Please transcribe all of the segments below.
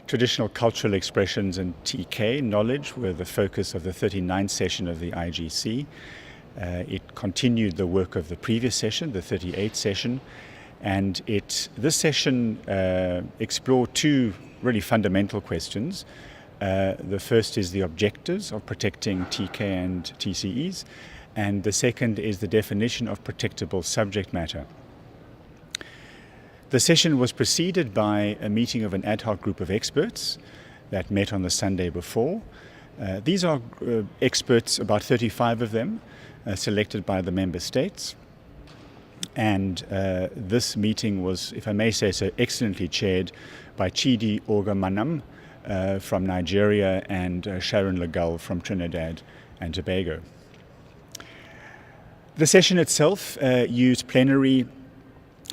Traditional cultural expressions and TK knowledge were the focus of the 39th session of the IGC. It continued the work of the previous session, the 38th session, and this session explored two really fundamental questions. The first is the objectives of protecting TK and TCEs, and the second is the definition of protectable subject matter. The session was preceded by a meeting of an ad hoc group of experts that met on the Sunday before. These are experts, about 35 of them, selected by the member states. And this meeting was, if I may say so, excellently chaired by Chidi Ogamanam from Nigeria and Sharon Legal from Trinidad and Tobago. The session itself used plenary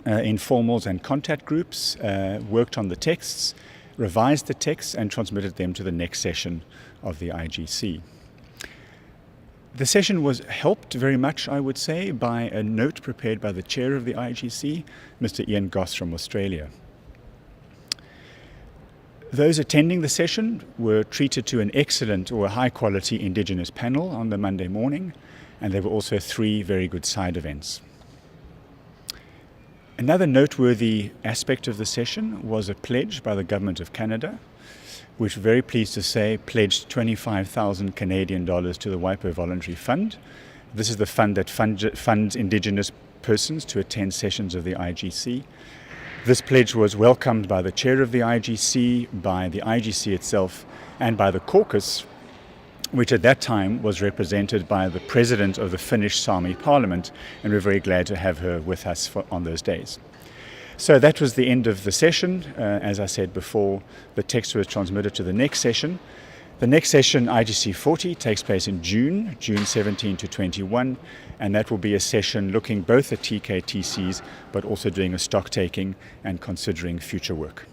informals and contact groups, worked on the texts, revised the texts and transmitted them to the next session of the IGC. The session was helped very much, I would say, by a note prepared by the chair of the IGC, Mr. Ian Goss from Australia. Those attending the session were treated to an excellent or a high-quality Indigenous panel on the Monday morning, and there were also 3 very good side events. Another noteworthy aspect of the session was a pledge by the Government of Canada, which, very pleased to say, pledged 25,000 Canadian dollars to the WIPO Voluntary Fund. This is the fund that funds Indigenous persons to attend sessions of the IGC. This pledge was welcomed by the chair of the IGC, by the IGC itself, and by the caucus, which at that time was represented by the president of the Finnish Sami Parliament, and we're very glad to have her with us on those days. So that was the end of the session. As I said before, the text was transmitted to the next session. The next session, IGC 40, takes place in June 17 to 21, and that will be a session looking both at TKTCs but also doing a stock taking and considering future work.